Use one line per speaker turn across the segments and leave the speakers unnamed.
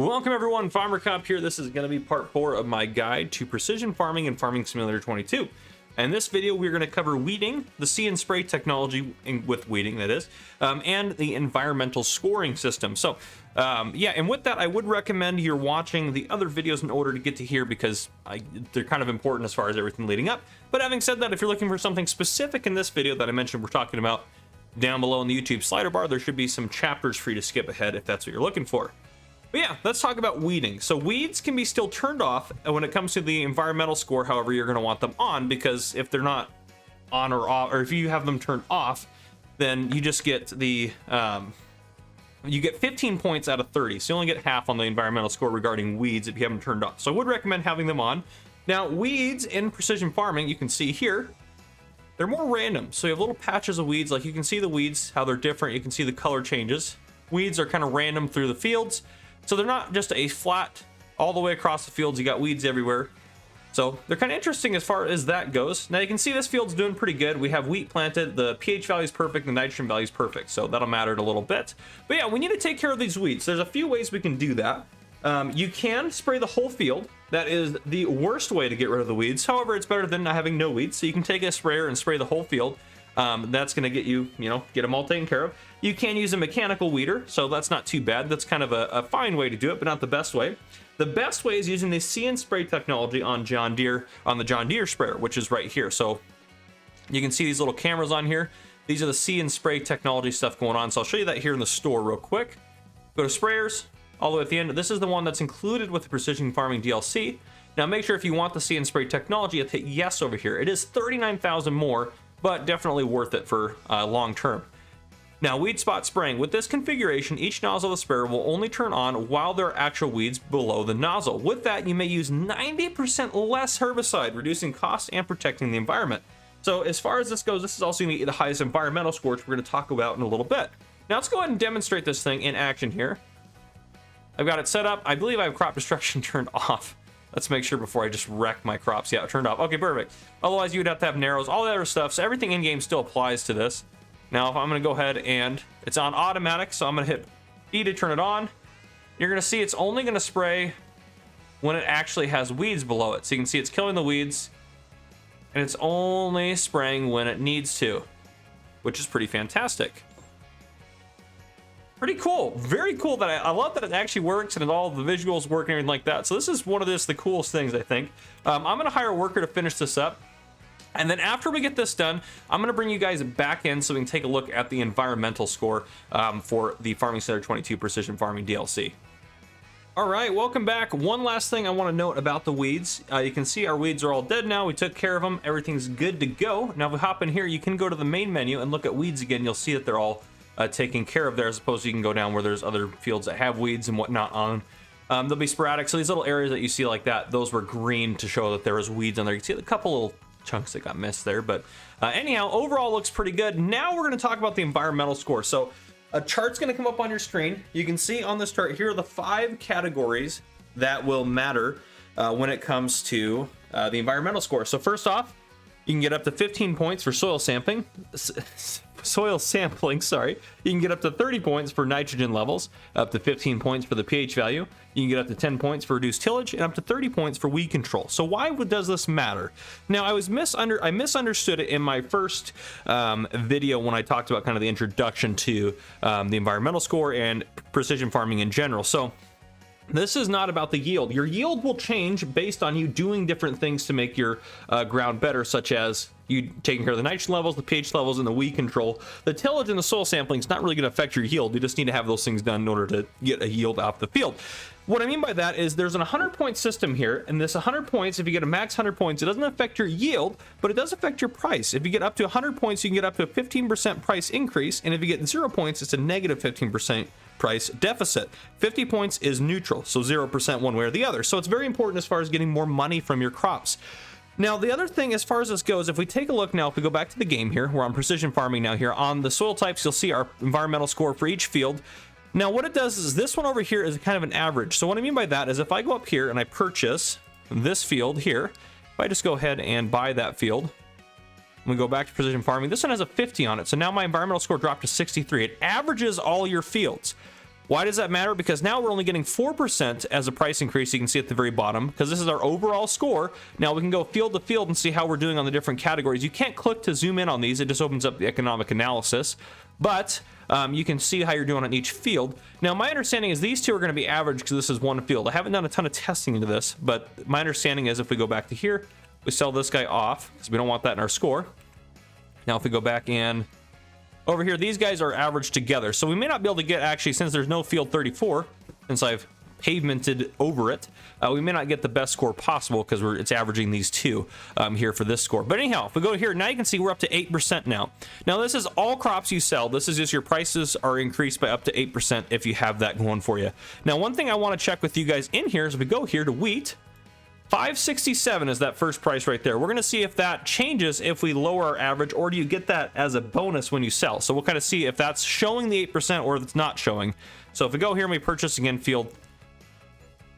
Welcome everyone, Farmer Cop here. This is going to be part 4 of my guide to precision farming in Farming Simulator 22. In this video, we're going to cover weeding, the see and spray technology with weeding, that is, and the environmental scoring system. So, yeah, and with that, I would recommend you're watching the other videos in order to get to here because they're kind of important as far as everything leading up. But having said that, if you're looking for something specific in this video that I mentioned we're talking about, down below in the YouTube slider bar, there should be some chapters for you to skip ahead if that's what you're looking for. But yeah, let's talk about weeding. So weeds can be still turned off when it comes to the environmental score. However, you're going to want them on, because if they're not on or off, or if you have them turned off, then you just get the you get 15 points out of 30. So you only get half on the environmental score regarding weeds if you have them turned off. So I would recommend having them on. Now, weeds in precision farming, you can see here, they're more random. So you have little patches of weeds, like you can see the weeds, how they're different. You can see the color changes. Weeds are kind of random through the fields. So they're not just a flat all the way across the fields. You got weeds everywhere. So they're kind of interesting as far as that goes. Now you can see this field's doing pretty good. We have wheat planted. The pH value is perfect. The nitrogen value is perfect. So that'll matter in a little bit. But yeah, we need to take care of these weeds. There's a few ways we can do that. You can spray the whole field. That is the worst way to get rid of the weeds. However, it's better than not having no weeds. So you can take a sprayer and spray the whole field. That's going to get you, get them all taken care of. You can use a mechanical weeder, so that's not too bad. That's kind of a fine way to do it, but not the best way. The best way is using the see and spray technology on the John Deere sprayer, which is right here. So you can see these little cameras on here. These are the see and spray technology stuff going on. So I'll show you that here in the store real quick. Go to sprayers, all the way at the end. This is the one that's included with the Precision Farming DLC. Now make sure if you want the see and spray technology, you have to hit yes over here. It is 39,000 more, but definitely worth it for long term. Now, weed spot spraying. With this configuration, each nozzle of the sprayer will only turn on while there are actual weeds below the nozzle. With that, you may use 90% less herbicide, reducing costs and protecting the environment. So as far as this goes, this is also going to get the highest environmental score, which we're going to talk about in a little bit. Now let's go ahead and demonstrate this thing in action here. I've got it set up. I believe I have crop destruction turned off. Let's make sure before I just wreck my crops. Yeah, it turned off. Okay, perfect. Otherwise, you would have to have narrows, all that other stuff. So everything in-game still applies to this. Now, if I'm going to go ahead and it's on automatic, so I'm going to hit E to turn it on. You're going to see it's only going to spray when it actually has weeds below it. So you can see it's killing the weeds, and it's only spraying when it needs to, which is pretty fantastic. Pretty cool. Very cool. That I love that it actually works and all the visuals work and everything like that. So this is one of the coolest things, I think. I'm going to hire a worker to finish this up. And then after we get this done, I'm going to bring you guys back in so we can take a look at the environmental score for the Farming Simulator 22 Precision Farming DLC. All right, welcome back. One last thing I want to note about the weeds. You can see our weeds are all dead now. We took care of them. Everything's good to go. Now if we hop in here, you can go to the main menu and look at weeds again. You'll see that they're all taken care of there, as opposed to you can go down where there's other fields that have weeds and whatnot on. They'll be sporadic. So these little areas that you see like that, those were green to show that there was weeds on there. You can see a couple little chunks that got missed there, but anyhow, overall looks pretty good. Now we're going to talk about the environmental score. So a chart's going to come up on your screen. You can see on this chart here are the 5 categories that will matter when it comes to the environmental score. So first off, you can get up to 15 points for soil sampling. Sorry. You can get up to 30 points for nitrogen levels, up to 15 points for the pH value. You can get up to 10 points for reduced tillage, and up to 30 points for weed control. So why does this matter? Now, I misunderstood it in my first video when I talked about kind of the introduction to the environmental score and precision farming in general. So this is not about the yield. Your yield will change based on you doing different things to make your ground better, such as you taking care of the nitrogen levels, the pH levels, and the weed control. The tillage and the soil sampling is not really going to affect your yield. You just need to have those things done in order to get a yield off the field. What I mean by that is there's a 100-point system here, and this 100 points, if you get a max 100 points, it doesn't affect your yield, but it does affect your price. If you get up to 100 points, you can get up to a 15% price increase, and if you get 0 points, it's a negative 15% price deficit. 50 points is neutral, so 0% one way or the other. So it's very important as far as getting more money from your crops. Now, the other thing as far as this goes, if we take a look now, if we go back to the game here, we're on precision farming now here. On the soil types, you'll see our environmental score for each field. Now, what it does is this one over here is kind of an average. So what I mean by that is if I go up here and I purchase this field here, if I just go ahead and buy that field, we go back to precision farming, this one has a 50 on it. So now my environmental score dropped to 63. It averages all your fields. Why does that matter? Because now we're only getting 4% as a price increase. You can see at the very bottom, because this is our overall score. Now we can go field to field and see how we're doing on the different categories. You can't click to zoom in on these. It just opens up the economic analysis, but you can see how you're doing on each field. Now, my understanding is these two are going to be average because this is one field. I haven't done a ton of testing into this, but my understanding is if we go back to here, we sell this guy off because we don't want that in our score. Now, if we go back in over here, these guys are averaged together. So we may not be able to get, actually, since there's no field 34, since I've pavemented over it, we may not get the best score possible because it's averaging these two here for this score. But anyhow, if we go here, now you can see we're up to 8% now. Now, this is all crops you sell. This is just your prices are increased by up to 8% if you have that going for you. Now, one thing I want to check with you guys in here is if we go here to wheat, 567 is that first price right there. We're going to see if that changes if we lower our average, or do you get that as a bonus when you sell? So we'll kind of see if that's showing the 8% or if it's not showing. So if we go here and we purchase again field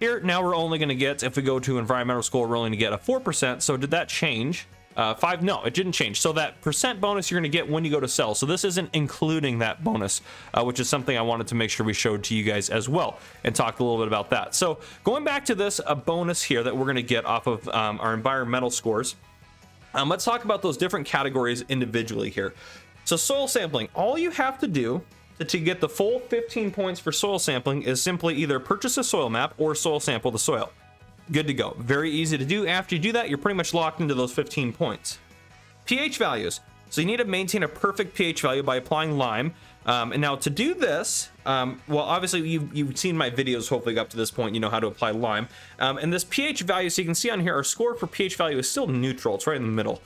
here, now we're only going to get, if we go to environmental score, we're only going to get a 4%. So did that change? 5? No, it didn't change. So that percent bonus you're going to get when you go to sell. So this isn't including that bonus, which is something I wanted to make sure we showed to you guys as well and talk a little bit about that. So going back to this, a bonus here that we're going to get off of our environmental scores. Let's talk about those different categories individually here. So soil sampling, all you have to do to get the full 15 points for soil sampling is simply either purchase a soil map or soil sample the soil. Good to go. Very easy to do. After you do that, you're pretty much locked into those 15 points. pH values. So you need to maintain a perfect pH value by applying lime. And now to do this, well, obviously you've seen my videos, hopefully up to this point, you know how to apply lime. And this pH value, so you can see on here, our score for pH value is still neutral. It's right in the middle.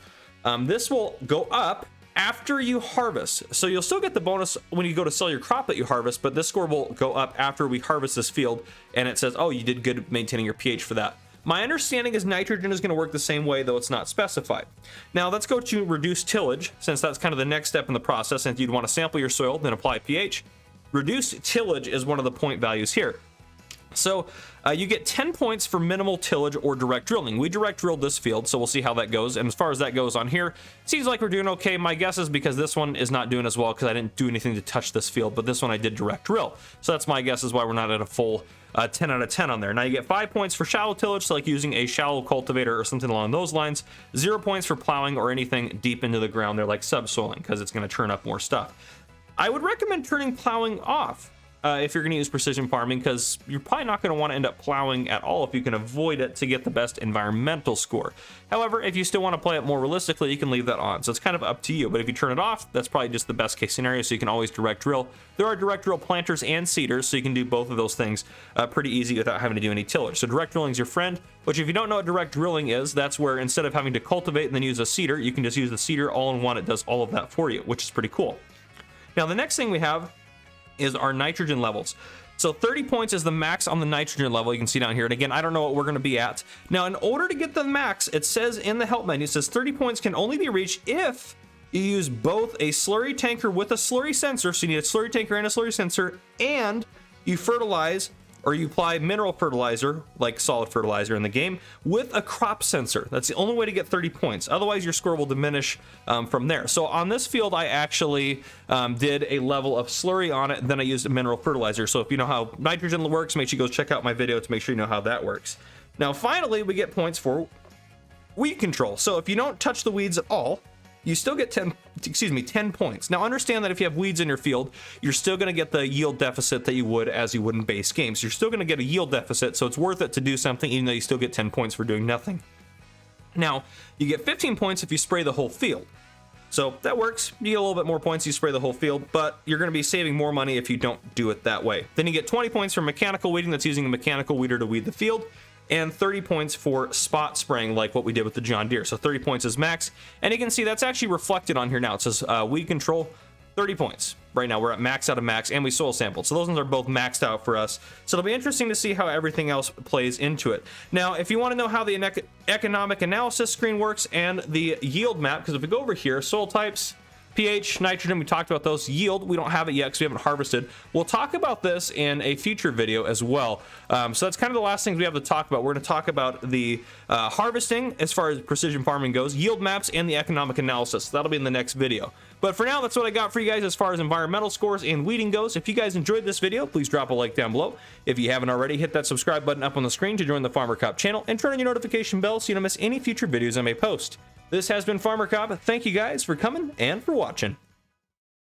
This will go up after you harvest. So you'll still get the bonus when you go to sell your crop that you harvest, but this score will go up after we harvest this field, and it says, oh, you did good maintaining your pH for that. My understanding is nitrogen is going to work the same way, though it's not specified. Now let's go to reduce tillage, since that's kind of the next step in the process. And if you'd want to sample your soil, then apply pH. Reduce tillage is one of the point values here. So you get 10 points for minimal tillage or direct drilling. We direct drilled this field, so we'll see how that goes. And as far as that goes on here, it seems like we're doing okay. My guess is because this one is not doing as well because I didn't do anything to touch this field, but this one I did direct drill. So that's my guess is why we're not at a full 10 out of 10 on there. Now you get 5 points for shallow tillage, so like using a shallow cultivator or something along those lines. 0 points for plowing or anything deep into the ground there like subsoiling, because it's going to turn up more stuff. I would recommend turning plowing off if you're going to use precision farming, because you're probably not going to want to end up plowing at all if you can avoid it to get the best environmental score. However, if you still want to play it more realistically, you can leave that on. So it's kind of up to you. But if you turn it off, that's probably just the best case scenario. So you can always direct drill. There are direct drill planters and seeders, so you can do both of those things pretty easy without having to do any tillage. So direct drilling is your friend, which if you don't know what direct drilling is, that's where instead of having to cultivate and then use a seeder, you can just use the seeder all in one. It does all of that for you, which is pretty cool. Now the next thing we have is our nitrogen levels. So 30 points is the max on the nitrogen level. You can see down here. And again, I don't know what we're going to be at. Now, in order to get the max, it says in the help menu, it says 30 points can only be reached if you use both a slurry tanker with a slurry sensor. So you need a slurry tanker and a slurry sensor, and you fertilize or you apply mineral fertilizer, like solid fertilizer in the game, with a crop sensor. That's the only way to get 30 points. Otherwise, your score will diminish from there. So on this field, I actually did a level of slurry on it, and then I used a mineral fertilizer. So if you know how nitrogen works, make sure you go check out my video to make sure you know how that works. Now, finally, we get points for weed control. So if you don't touch the weeds at all, you still get 10 points. Now understand that if you have weeds in your field, you're still going to get the yield deficit that you would in base games. You're still going to get a yield deficit, so it's worth it to do something even though you still get 10 points for doing nothing. Now, you get 15 points if you spray the whole field. So that works. You get a little bit more points if you spray the whole field, but you're going to be saving more money if you don't do it that way. Then you get 20 points for mechanical weeding, that's using a mechanical weeder to weed the field, and 30 points for spot spraying like what we did with the John Deere. So 30 points is max, and you can see that's actually reflected on here now. It says weed control, 30 points. Right now we're at max out of max, and we soil sampled. So those ones are both maxed out for us. So it'll be interesting to see how everything else plays into it. Now, if you want to know how the economic analysis screen works and the yield map, because if we go over here, soil types, pH, nitrogen, we talked about those. Yield, we don't have it yet because we haven't harvested. We'll talk about this in a future video as well. So that's kind of the last things we have to talk about. We're going to talk about the harvesting as far as precision farming goes, yield maps, and the economic analysis. That'll be in the next video. But for now, that's what I got for you guys as far as environmental scores and weeding goes. If you guys enjoyed this video, please drop a like down below. If you haven't already, hit that subscribe button up on the screen to join the Farmer Cop channel, and turn on your notification bell so you don't miss any future videos I may post. This has been Farmer Cop. Thank you guys for coming and for watching.